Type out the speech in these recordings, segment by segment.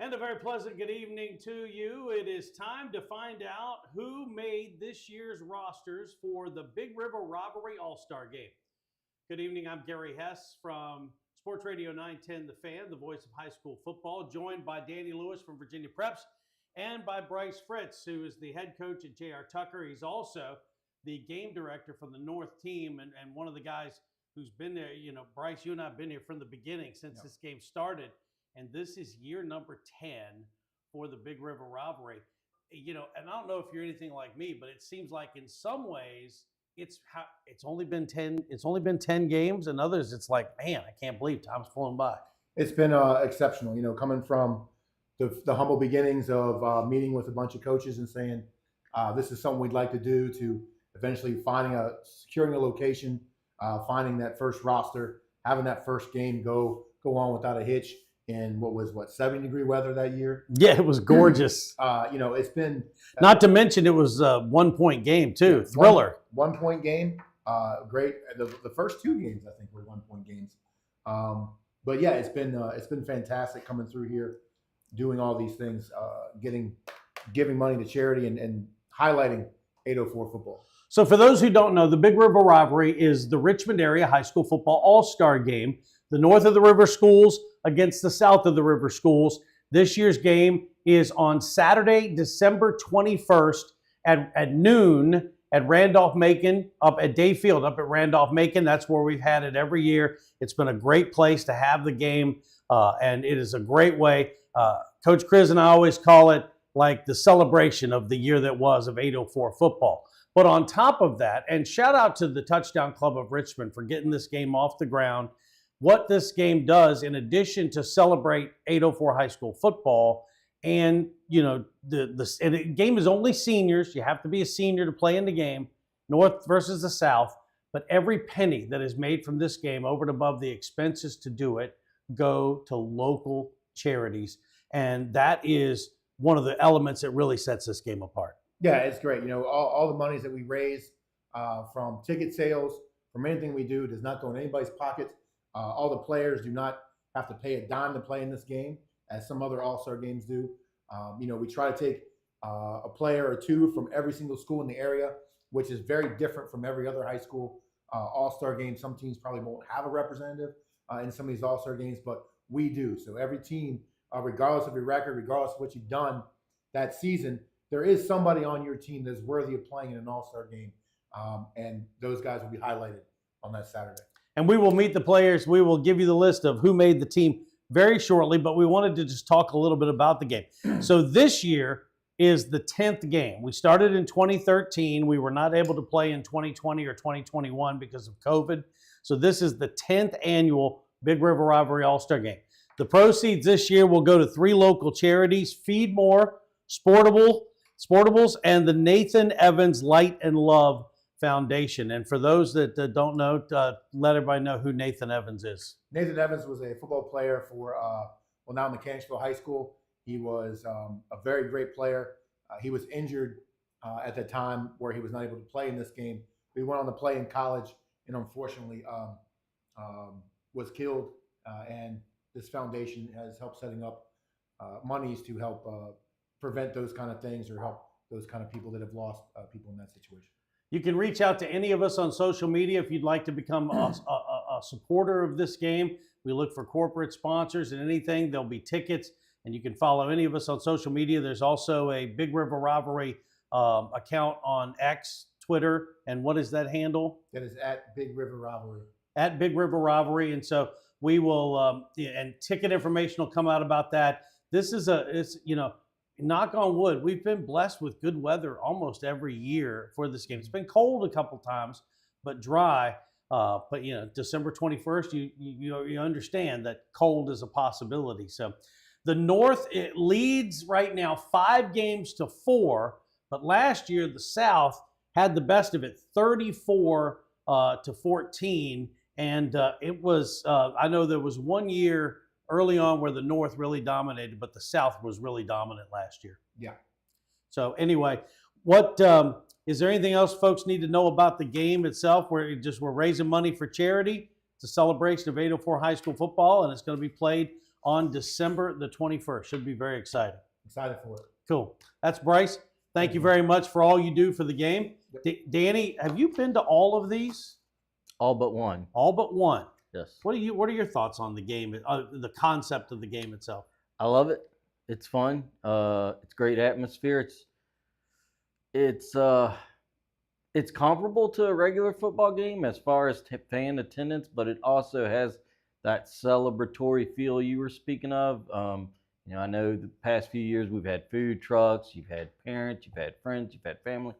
And a very pleasant good evening to you. It is time to find out who made this year's rosters for the Big River Rivalry All-Star Game. Good evening. I'm Gary Hess from Sports Radio 910 The Fan, the voice of high school football, joined by Danny Lewis from Virginia Preps and by Bryce Fritz, who is the head coach at J.R. Tucker. He's also the game director for the North team and one of the guys who's been there. You know, Bryce, you and I have been here from the beginning since this game started. And this is year number 10 for the Big River Rivalry. You know, and I don't know if you're anything like me, but it seems like in some ways it's only been 10 games, and others it's like, man, I can't believe time's flown by. It's been exceptional, you know, coming from the humble beginnings of meeting with a bunch of coaches and saying, this is something we'd like to do, to eventually securing a location, finding that first roster, having that first game go on without a hitch. In 70-degree weather that year? Yeah, it was gorgeous. You know, it's been not to mention it was a 1-point game too. Thriller. One-point game. Great. The first two games I think were 1-point games. But yeah, it's been fantastic coming through here, doing all these things, giving money to charity and highlighting 804 football. So for those who don't know, the Big River Rivalry is the Richmond area high school football all-star game. The north of the river schools against the south of the river schools. This year's game is on Saturday, December 21st at noon at Randolph-Macon, up at Day Field, up at Randolph-Macon. That's where we've had it every year. It's been a great place to have the game, and it is a great way. Coach Chris and I always call it like the celebration of the year that was of 804 football. But on top of that, and shout out to the Touchdown Club of Richmond for getting this game off the ground. What this game does, in addition to celebrate 804 high school football, and you know the game is only seniors. You have to be a senior to play in the game, North versus the South. But every penny that is made from this game, over and above the expenses to do it, go to local charities, and that is one of the elements that really sets this game apart. Yeah, it's great. You know, all the monies that we raise from ticket sales, from anything we do, does not go in anybody's pockets. All the players do not have to pay a dime to play in this game, as some other all-star games do. You know, we try to take a player or two from every single school in the area, which is very different from every other high school all-star game. Some teams probably won't have a representative in some of these all-star games, but we do. So every team, regardless of your record, regardless of what you've done that season, there is somebody on your team that's worthy of playing in an all-star game, and those guys will be highlighted on that Saturday. And we will meet the players. We will give you the list of who made the team very shortly, but we wanted to just talk a little bit about the game. So this year is the 10th game. We started in 2013. We were not able to play in 2020 or 2021 because of COVID. So this is the 10th annual Big River Rivalry All-Star Game. The proceeds this year will go to 3 local charities: Feed More, Sportables, and the Nathan Evans Light and Love Foundation. And for those that don't know, let everybody know who Nathan Evans is. Nathan Evans was a football player for, now Mechanicsville High School. He was a very great player. He was injured at the time where he was not able to play in this game. He went on to play in college and unfortunately was killed. And this foundation has helped setting up monies to help prevent those kind of things, or help those kind of people that have lost people in that situation. You can reach out to any of us on social media if you'd like to become a supporter of this game. We look for corporate sponsors and anything. There'll be tickets, and you can follow any of us on social media. There's also a Big River Rivalry account on X, Twitter, and what is that handle? That is at Big River Rivalry. At Big River Rivalry, and so we will, and ticket information will come out about that. This is it's knock on wood, we've been blessed with good weather almost every year for this game. It's been cold a couple times, but dry. But you know, December 21st, you understand that cold is a possibility. So the North, it leads right now 5-4, but last year the South had the best of it, 34-14. And it was, I know there was one year early on where the North really dominated, but the South was really dominant last year. Yeah. So anyway, what is there anything else folks need to know about the game itself? We're raising money for charity. It's a celebration of 804 high school football, and it's going to be played on December the 21st. Should be very exciting. Excited for it. Cool. That's Bryce. Thank you very much for all you do for the game. Danny, have you been to all of these? All but one. All but one. Yes. What are your thoughts on the game, the concept of the game itself? I love it. It's fun. It's great atmosphere. It's comparable to a regular football game as far as fan attendance, but it also has that celebratory feel you were speaking of. I know the past few years we've had food trucks, you've had parents, you've had friends, you've had family.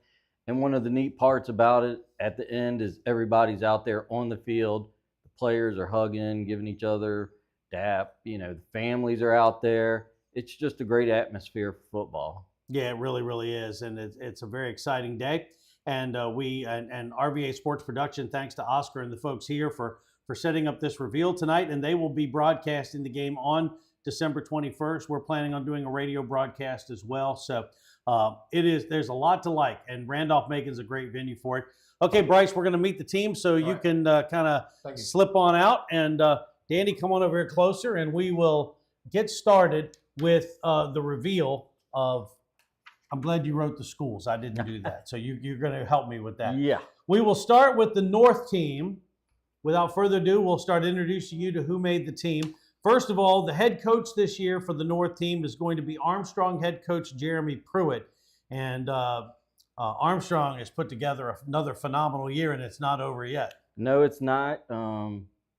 And one of the neat parts about it at the end is everybody's out there on the field. The players are hugging, giving each other dap. The families are out there. It's just a great atmosphere for football. Yeah, it really, really is. And it's a very exciting day. And we and RVA Sports Production, thanks to Oscar and the folks here for setting up this reveal tonight. And they will be broadcasting the game on December 21st. We're planning on doing a radio broadcast as well. So there's a lot to like, and Randolph-Macon's a great venue for it. Okay, Bryce, we're going to meet the team, so you can kind of slip on out. And Danny, come on over here closer, and we will get started with the reveal of. I'm glad you wrote the schools. I didn't do that. So you're going to help me with that. Yeah. We will start with the North team. Without further ado, we'll start introducing you to who made the team. First of all, the head coach this year for the North team is going to be Armstrong head coach Jeremy Pruitt. And Armstrong has put together another phenomenal year, and it's not over yet. No, it's not.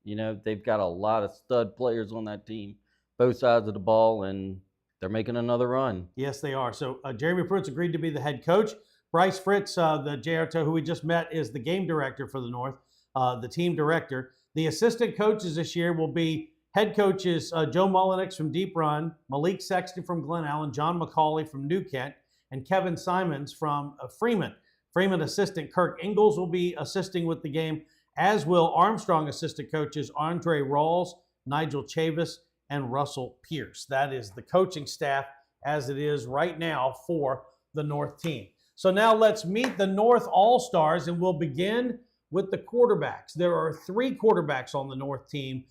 They've got a lot of stud players on that team, both sides of the ball, and they're making another run. Yes, they are. So Jeremy Pruitt's agreed to be the head coach. Bryce Fritz, the JRTO, who we just met, is the game director for the North, the team director. The assistant coaches this year will be head coaches Joe Mullenix from Deep Run, Malik Sexton from Glen Allen, John McCauley from New Kent, and Kevin Simons from Freeman. Freeman assistant Kirk Ingalls will be assisting with the game, as will Armstrong assistant coaches Andre Rawls, Nigel Chavis, and Russell Pierce. That is the coaching staff as it is right now for the North team. So now let's meet the North All-Stars, and we'll begin with the quarterbacks. There are 3 quarterbacks on the North team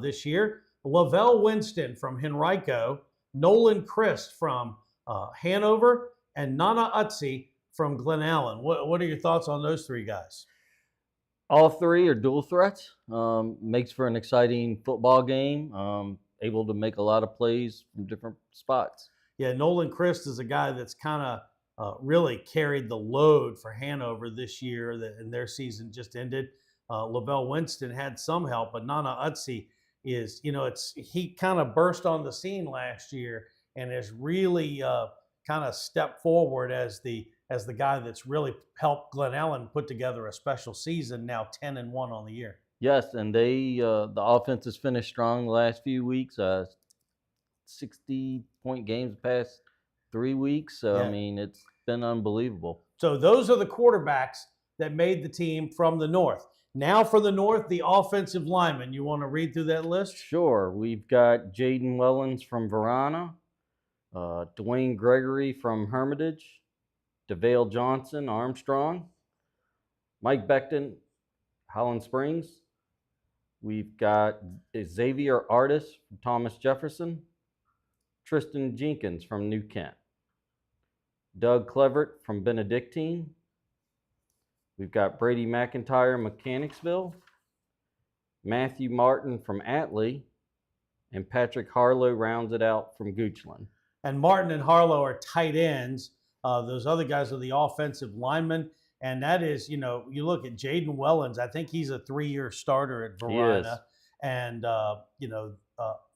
this year. Lavelle Winston from Henrico, Nolan Christ from Hanover, and Nana Utsi from Glen Allen. What are your thoughts on those 3 guys? All 3 are dual threats. Makes for an exciting football game. Able to make a lot of plays from different spots. Yeah, Nolan Christ is a guy that's kind of really carried the load for Hanover this year, and their season just ended. Lavelle Winston had some help, but Nana Utsi is, he kind of burst on the scene last year and has really kind of stepped forward as the guy that's really helped Glen Allen put together a special season, now 10-1 on the year. Yes, and the offense has finished strong the last few weeks. 60-point games the past 3 weeks. So, yeah. I mean, it's been unbelievable. So those are the quarterbacks that made the team from the North. Now for the North, the offensive linemen. You want to read through that list? Sure. We've got Jaden Wellens from Verona, Dwayne Gregory from Hermitage, DeVale Johnson, Armstrong, Mike Beckton, Holland Springs. We've got Xavier Artis from Thomas Jefferson, Tristan Jenkins from New Kent, Doug Clevert from Benedictine. We've got Brady McIntyre, Mechanicsville, Matthew Martin from Atlee, and Patrick Harlow rounds it out from Goochland. And Martin and Harlow are tight ends. Those other guys are the offensive linemen. And that is, you look at Jaden Wellens. I think he's a 3-year starter at Verona. And,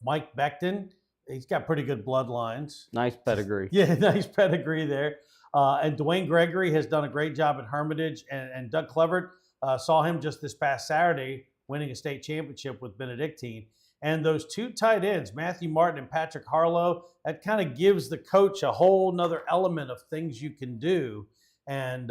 Mike Beckton, he's got pretty good bloodlines. Nice pedigree. Yeah, nice pedigree there. And Dwayne Gregory has done a great job at Hermitage. And Doug Clevert, saw him just this past Saturday winning a state championship with Benedictine. And those 2 tight ends, Matthew Martin and Patrick Harlow, that kind of gives the coach a whole nother element of things you can do. And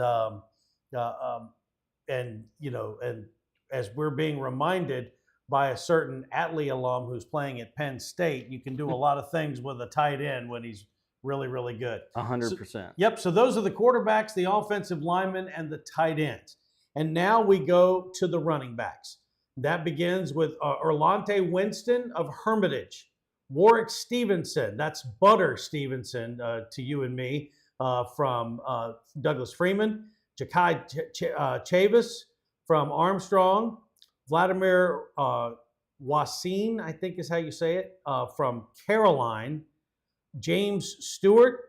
as we're being reminded by a certain Atlee alum who's playing at Penn State, you can do a lot of things with a tight end when he's really, really good. 100%. Yep. So those are the quarterbacks, the offensive linemen, and the tight ends. And now we go to the running backs. That begins with Orlante Winston of Hermitage, Warwick Stevenson, that's Butter Stevenson to you and me, from Douglas Freeman. Jakai Chavis from Armstrong. Vladimir Wasin, I think is how you say it, from Caroline. James Stewart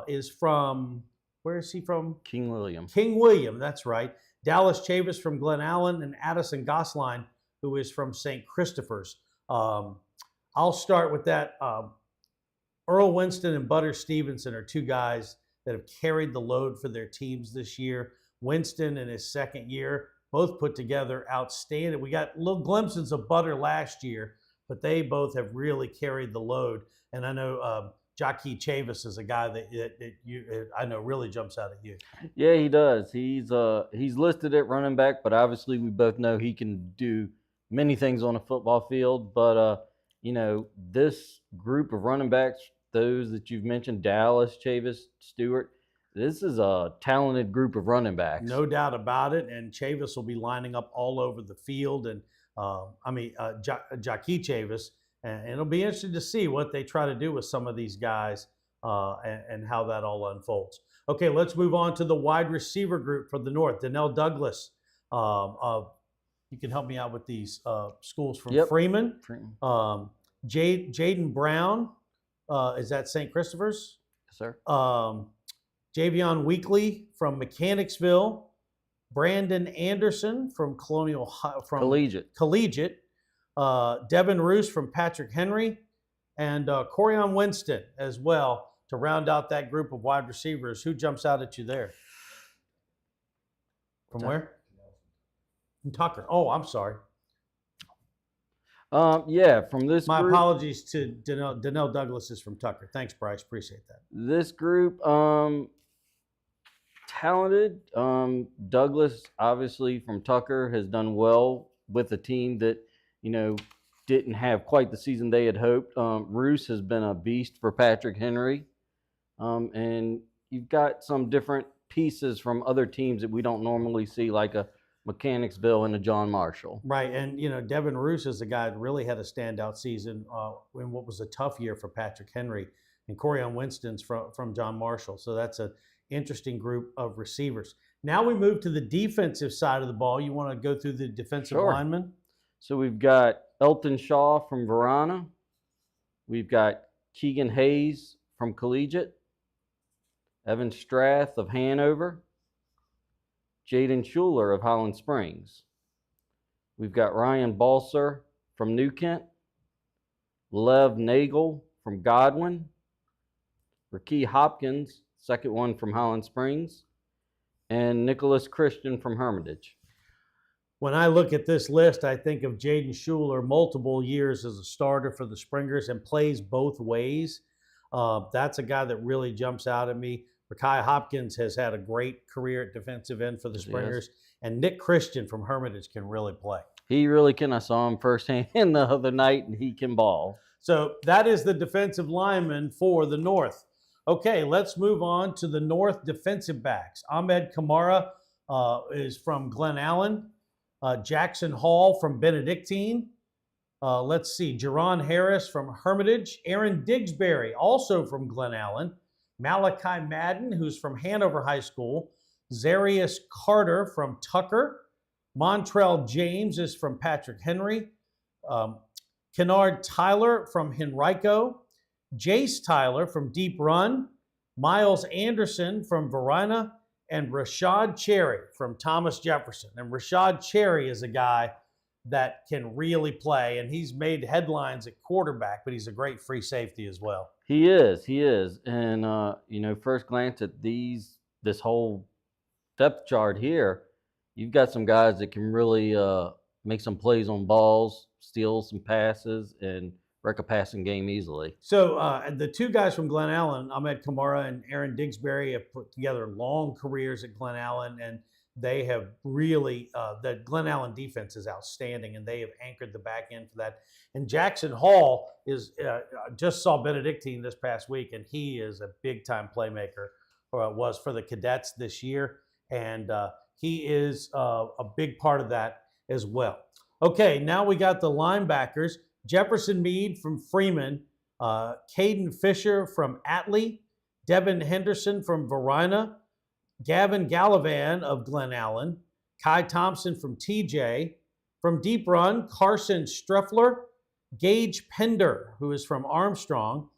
is from, where is he from? King William. King William, that's right. Dallas Chavis from Glen Allen, and Addison Gosline, who is from St. Christopher's. I'll start with that. Earl Winston and Butter Stevenson are two guys that have carried the load for their teams this year. Winston in his second year, both put together outstanding. We got little glimpses of Butter last year, but they both have really carried the load. And I know Jackie Chavis is a guy that you I know really jumps out at you. Yeah, he does. He's listed at running back, but obviously we both know he can do many things on a football field. But this group of running backs, those that you've mentioned, Dallas, Chavis, Stewart, this is a talented group of running backs. No doubt about it. And Chavis will be lining up all over the field. And Jackie Chavis. And it'll be interesting to see what they try to do with some of these guys and how that all unfolds. Okay, let's move on to the wide receiver group for the North. Donnell Douglas. You can help me out with these schools from Freeman. Jaden Brown. Is that St. Christopher's? Yes, sir. Javion Weekly from Mechanicsville. Brandon Anderson from Collegiate. Devin Roos from Patrick Henry, and Corian Winston as well to round out that group of wide receivers. Who jumps out at you there? From where? From Tucker. Oh, I'm sorry. From this My group, apologies to Donnell Douglas is from Tucker. Thanks, Bryce. Appreciate that. This group, talented. Douglas, obviously from Tucker, has done well with a team that didn't have quite the season they had hoped. Roos has been a beast for Patrick Henry. And you've got some different pieces from other teams that we don't normally see, like a Mechanicsville and a John Marshall. Right, and Devin Roos is a guy that really had a standout season in what was a tough year for Patrick Henry. And Corian Winston's from John Marshall. So that's an interesting group of receivers. Now we move to the defensive side of the ball. You want to go through the defensive linemen? So we've got Elton Shaw from Verona. We've got Keegan Hayes from Collegiate. Evan Strath of Hanover. Jaden Schuler of Holland Springs. We've got Ryan Balser from New Kent. Lev Nagel from Godwin. Rakeem Hopkins, second one from Holland Springs. And Nicholas Christian from Hermitage. When I look at this list, I think of Jaden Schuler, multiple years as a starter for the Springers and plays both ways. That's a guy that really jumps out at me. Rakeem Hopkins has had a great career at defensive end for the Springers. And Nick Christian from Hermitage can really play. He really can. I saw him firsthand the other night, and he can ball. So that is the defensive lineman for the North. Okay, let's move on to the North defensive backs. Ahmed Kamara is from Glen Allen. Jackson Hall from Benedictine. Let's see, Jerron Harris from Hermitage. Aaron Digsbury, also from Glen Allen. Malachi Madden, who's from Hanover High School. Zarius Carter from Tucker. Montrell James is from Patrick Henry. Kennard Tyler from Henrico. Jace Tyler from Deep Run. Miles Anderson from Verona. And Rashad Cherry from Thomas Jefferson. And Rashad Cherry is a guy that can really play, and he's made headlines at quarterback, but he's a great free safety as well. He is. And, first glance at this whole depth chart here, you've got some guys that can really make some plays on balls, steal some passes, and wreck a passing game easily. So the two guys from Glen Allen, Ahmed Kamara and Aaron Digsbury, have put together long careers at Glen Allen, and they have really, the Glen Allen defense is outstanding, and they have anchored the back end for that. And Jackson Hall is just saw Benedictine this past week, and he is a big-time playmaker, or was for the Cadets this year, and he is a big part of that as well. Okay, now we got the linebackers. Jefferson Mead from Freeman, Caden Fisher from Atlee, Devin Henderson from Varina, Gavin Gallivan of Glen Allen, Kai Thompson from TJ, from Deep Run, Carson Streffler, Gage Pender, who is from Armstrong,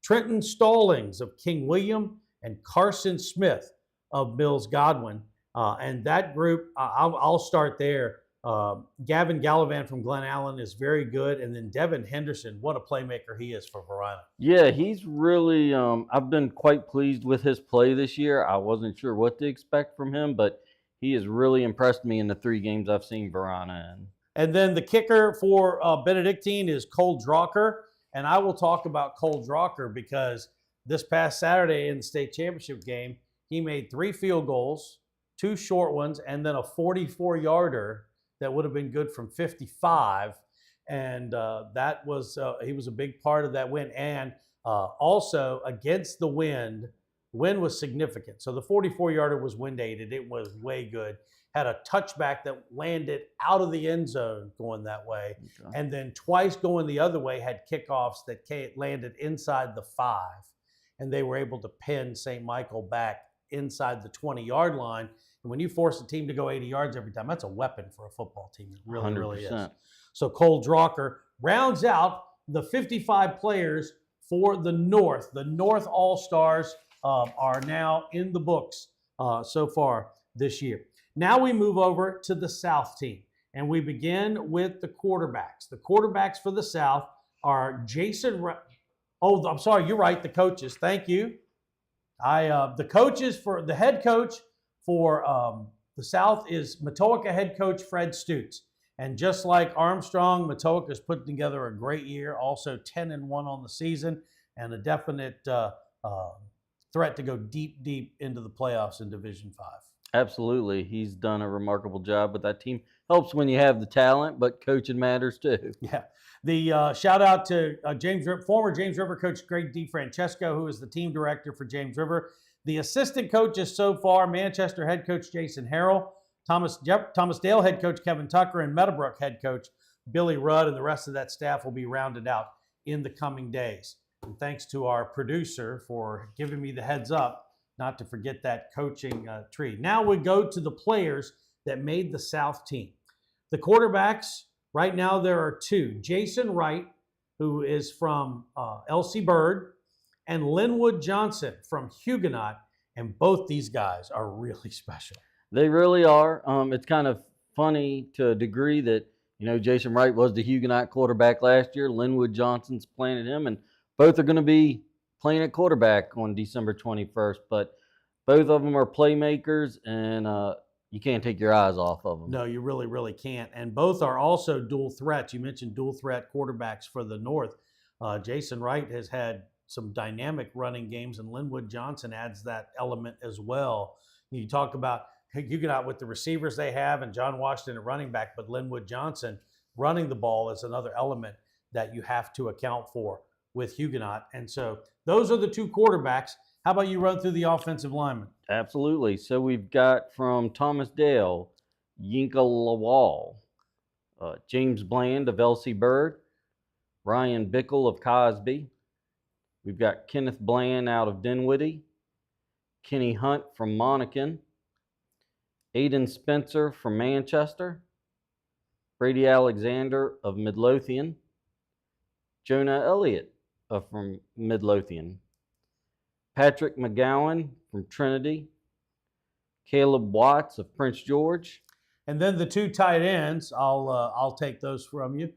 Trenton Stallings of King William, and Carson Smith of Mills Godwin. And that group, I'll start there. Gavin Gallivan from Glen Allen is very good. And then Devin Henderson, what a playmaker he is for Varina. Yeah, he's really, I've been quite pleased with his play this year. I wasn't sure what to expect from him, but he has really impressed me in the 3 games I've seen Varina in. And then the kicker for Benedictine is Cole Drucker. And I will talk about Cole Drucker because this past Saturday in the state championship game, he made 3 field goals, 2 short ones, and then a 44-yarder that would have been good from 55. And that was he was a big part of that win. And also against the wind was significant. So the 44-yarder was wind aided. It was way good. Had a touchback that landed out of the end zone going that way. Okay. And then twice going the other way had kickoffs that landed inside the 5. And they were able to pin St. Michael back inside the 20-yard line. And when you force a team to go 80 yards every time, that's a weapon for a football team. It really, 100%. Really is. So Cole Drucker rounds out the 55 players for the North. The North All-Stars are now in the books so far this year. Now we move over to the South team, and we begin with the quarterbacks. The quarterbacks for the South are Jason. Oh, I'm sorry, you're right. The coaches. Thank you. The coaches for the head coach for the South is Matoaka head coach Fred Stutes, and just like Armstrong, Matoaka has put together a great year. Also 10-1 on the season, and a definite threat to go deep into the playoffs in Division 5. Absolutely. He's done a remarkable job with that team. Helps when you have the talent, but coaching matters too. Yeah. The shout out to former James River coach Greg DeFrancesco, who is the team director for James River. The assistant coaches so far, Manchester head coach Jason Harrell, Thomas Dale head coach Kevin Tucker, and Meadowbrook head coach Billy Rudd, and the rest of that staff will be rounded out in the coming days. And thanks to our producer for giving me the heads up not to forget that coaching tree. Now we go to the players that made the South team. The quarterbacks, right now there are 2. Jason Wright, who is from LC Bird, and Linwood Johnson from Huguenot, and both these guys are really special. They really are. It's kind of funny to a degree that, Jason Wright was the Huguenot quarterback last year. Linwood Johnson's playing at him, and both are going to be playing at quarterback on December 21st, but both of them are playmakers, and you can't take your eyes off of them. No, you really, really can't. And both are also dual threats. You mentioned dual threat quarterbacks for the North. Jason Wright has had some dynamic running games, and Linwood Johnson adds that element as well. You talk about Huguenot with the receivers they have and John Washington at running back, but Linwood Johnson running the ball is another element that you have to account for with Huguenot. And so those are the 2 quarterbacks. How about you run through the offensive linemen? Absolutely. So we've got from Thomas Dale, Yinka Lawal, James Bland of LC Bird, Ryan Bickle of Cosby. We've got Kenneth Bland out of Dinwiddie, Kenny Hunt from Monacan, Aiden Spencer from Manchester, Brady Alexander of Midlothian, Jonah Elliott from Midlothian, Patrick McGowan from Trinity, Caleb Watts of Prince George. And then the 2 tight ends, I'll take those from you.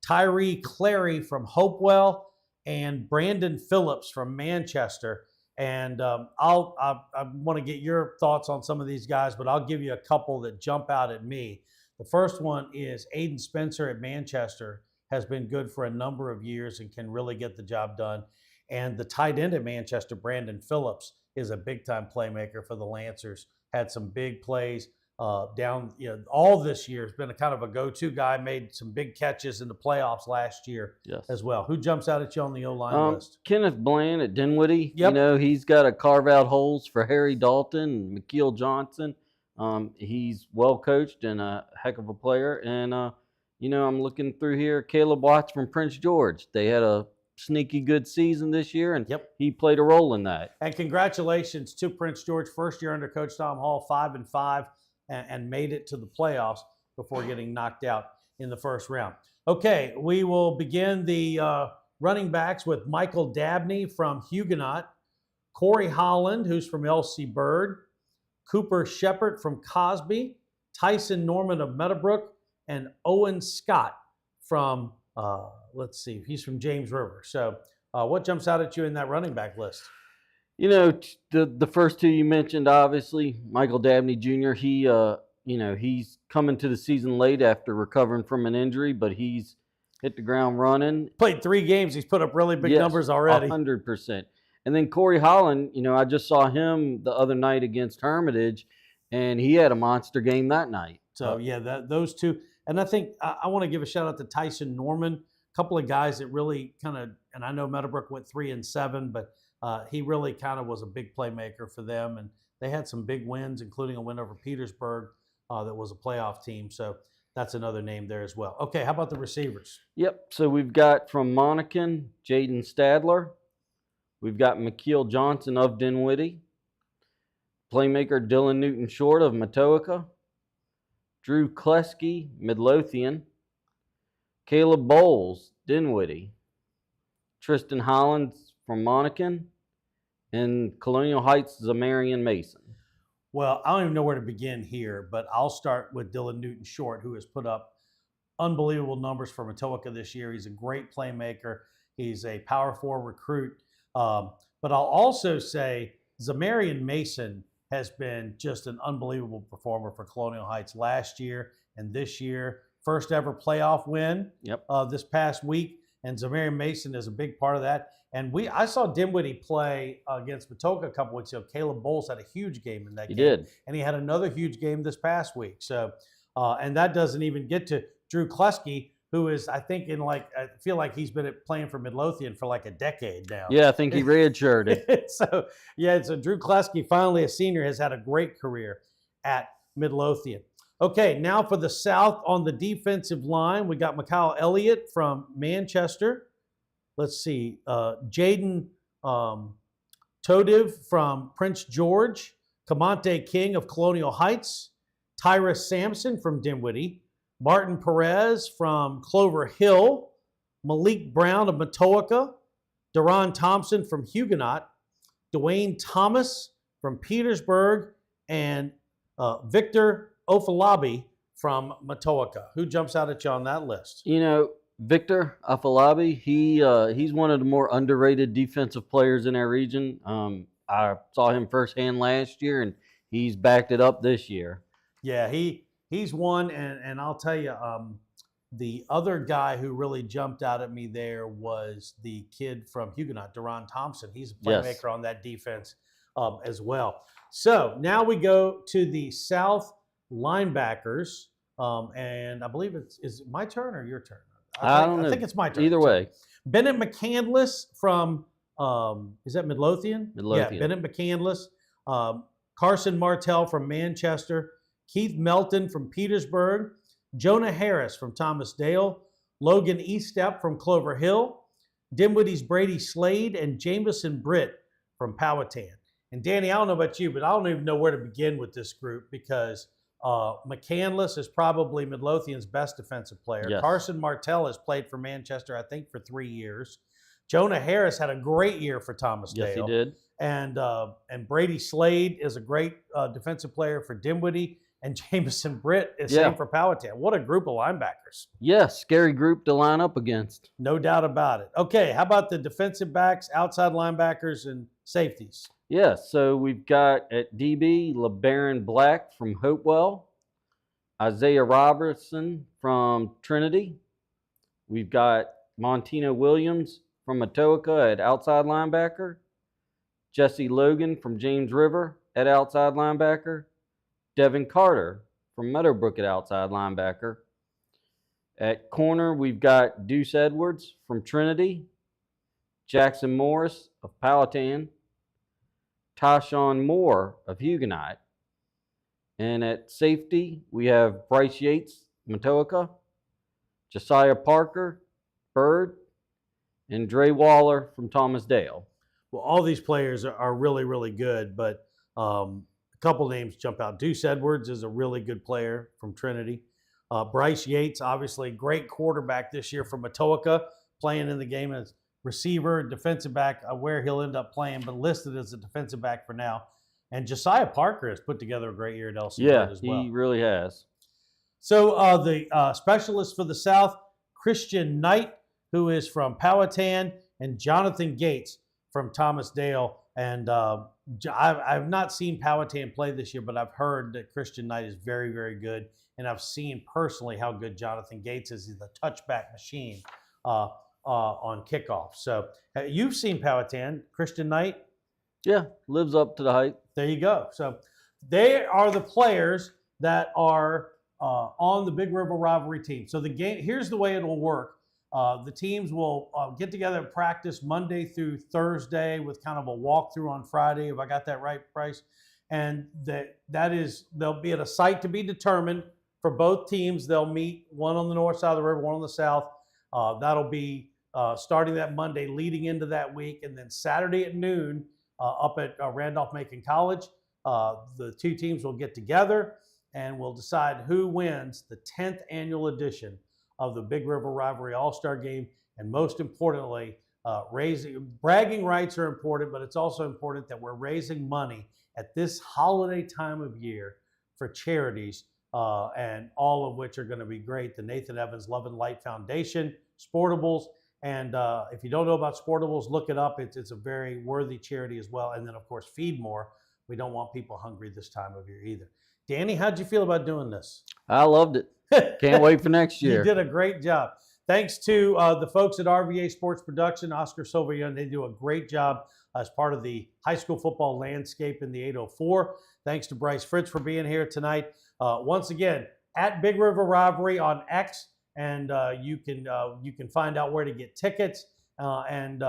Tyree Clary from Hopewell and Brandon Phillips from Manchester. And I want to get your thoughts on some of these guys, but I'll give you a couple that jump out at me. The first one is Aiden Spencer at Manchester has been good for a number of years and can really get the job done. And the tight end at Manchester, Brandon Phillips, is a big-time playmaker for the Lancers. Had some big plays all this year. Has been a kind of a go-to guy. Made some big catches in the playoffs last year as well. Who jumps out at you on the O-line list? Kenneth Bland at Dinwiddie. Yep. He's got to carve out holes for Harry Dalton and McKeel Johnson. He's well coached and a heck of a player. And I'm looking through here. Caleb Watts from Prince George. They had a sneaky good season this year, and Yep. he played a role in that. And congratulations to Prince George, first year under Coach Tom Hall, 5-5, and made it to the playoffs before getting knocked out in the first round. Okay, we will begin the running backs with Michael Dabney from Huguenot, Corey Holland, who's from LC Bird, Cooper Shepard from Cosby, Tyson Norman of Meadowbrook, and Owen Scott from, let's see, he's from James River. So what jumps out at you in that running back list? The first two you mentioned, obviously, Michael Dabney Jr., he's coming to the season late after recovering from an injury, but he's hit the ground running. Played 3 games. He's put up really big numbers already. 100%. And then Corey Holland, I just saw him the other night against Hermitage, and he had a monster game that night. So, yeah, those two. And I think I want to give a shout-out to Tyson Norman, a couple of guys that really kind of – and I know Meadowbrook went 3-7, but he really kind of was a big playmaker for them. And they had some big wins, including a win over Petersburg that was a playoff team. So that's another name there as well. Okay, how about the receivers? Yep. So we've got from Monacan, Jaden Stadler. We've got McKeel Johnson of Dinwiddie. Playmaker Dylan Newton Short of Matoaka. Drew Kleski, Midlothian. Caleb Bowles, Dinwiddie. Tristan Hollins from Monacan. And Colonial Heights, Zamarian Mason. Well, I don't even know where to begin here, but I'll start with Dylan Newton Short, who has put up unbelievable numbers for Matoaka this year. He's a great playmaker. He's a Power 4 recruit. But I'll also say Zamarian Mason has been just an unbelievable performer for Colonial Heights last year and this year. First ever playoff win this past week, and Zamarian Mason is a big part of that. And I saw Dinwiddie play against Matoaka a couple weeks ago. Caleb Bowles had a huge game in that game. He did. And he had another huge game this past week. So, and that doesn't even get to Drew Kleski, who is, I think, I feel like he's been playing for Midlothian for like a decade now. Yeah, I think he redshirted. So Drew Kleski, finally a senior, has had a great career at Midlothian. Okay, now for the South on the defensive line, we got Mikhail Elliott from Manchester. Let's see, Jaden Todiv from Prince George, Camonte King of Colonial Heights, Tyrus Sampson from Dinwiddie, Martin Perez from Clover Hill, Malik Brown of Matoaka, Deron Thompson from Huguenot, Dwayne Thomas from Petersburg, and Victor Ofalabi from Matoaka. Who jumps out at you on that list? Victor Afalabi, he's one of the more underrated defensive players in our region. I saw him firsthand last year, and he's backed it up this year. Yeah, he's one, and I'll tell you, the other guy who really jumped out at me there was the kid from Huguenot, Deron Thompson. He's a playmaker on that defense as well. So now we go to the South linebackers, and I believe is it my turn or your turn? I don't know. I think it's my turn. Either way. Bennett McCandless from, is that Midlothian? Midlothian. Yeah, Bennett McCandless. Carson Martell from Manchester. Keith Melton from Petersburg. Jonah Harris from Thomas Dale. Logan Eastep from Clover Hill. Dinwiddie's Brady Slade. And Jameson Britt from Powhatan. And Danny, I don't know about you, but I don't even know where to begin with this group because McCandless is probably Midlothian's best defensive player. Yes. Carson Martell has played for Manchester, I think, for 3 years. Jonah Harris had a great year for Thomas Dale. Yes, he did. And Brady Slade is a great defensive player for Dinwiddie. And Jameson Britt is same for Powhatan. What a group of linebackers. Yeah, scary group to line up against. No doubt about it. Okay, how about the defensive backs, outside linebackers, and safeties? Yeah, so we've got at DB, LeBaron Black from Hopewell, Isaiah Robertson from Trinity. We've got Montino Williams from Matoaka at outside linebacker, Jesse Logan from James River at outside linebacker, Devin Carter from Meadowbrook at outside linebacker. At corner, we've got Deuce Edwards from Trinity, Jackson Morris of Powhatan, Tashawn Moore of Huguenot. And at safety, we have Bryce Yates, Matoaka, Josiah Parker, Bird, and Dre Waller from Thomas Dale. Well, all these players are really, really good, but a couple names jump out. Deuce Edwards is a really good player from Trinity. Bryce Yates, obviously great quarterback this year from Atoka, playing in the game as receiver, defensive back, where he'll end up playing, but listed as a defensive back for now. And Josiah Parker has put together a great year at LC as well. He really has. So the specialist for the South, Christian Knight, who is from Powhatan, and Jonathan Gates from Thomas Dale. And I've not seen Powhatan play this year, but I've heard that Christian Knight is very, very good. And I've seen personally how good Jonathan Gates is. He's a touchback machine on kickoff. So you've seen Powhatan, Christian Knight? Yeah, lives up to the hype. There you go. So they are the players that are on the Big River Rivalry team. So the game, here's the way it will work. The teams will get together and practice Monday through Thursday with kind of a walkthrough on Friday, if I got that right, Bryce. And they'll be at a site to be determined for both teams. They'll meet, one on the north side of the river, one on the south. That'll be starting that Monday, leading into that week. And then Saturday at noon up at Randolph-Macon College, the two teams will get together and we'll decide who wins the 10th annual edition of the Big River Rivalry All-Star Game. And most importantly, bragging rights are important, but it's also important that we're raising money at this holiday time of year for charities, and all of which are going to be great. The Nathan Evans Love and Light Foundation, Sportables, and if you don't know about Sportables, look it up. It's a very worthy charity as well. And then, of course, Feed More. We don't want people hungry this time of year either. Danny, how'd you feel about doing this? I loved it. Can't wait for next year. You did a great job. Thanks to the folks at RVA Sports Production, Oscar Silva Young. They do a great job as part of the high school football landscape in the 804. Thanks to Bryce Fritz for being here tonight. Once again, at Big River Rivalry on X, and you can find out where to get tickets, and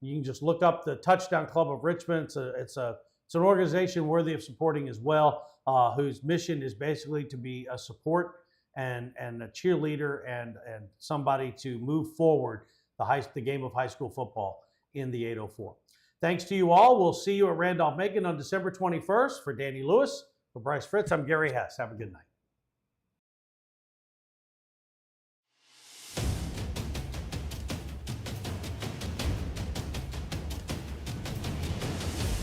you can just look up the Touchdown Club of Richmond. It's an organization worthy of supporting as well, whose mission is basically to be a support and a cheerleader and somebody to move forward the game of high school football in the 804. Thanks to you all. We'll see you at Randolph-Macon on December 21st. For Danny Lewis, for Bryce Fritz, I'm Gary Hess. Have a good night.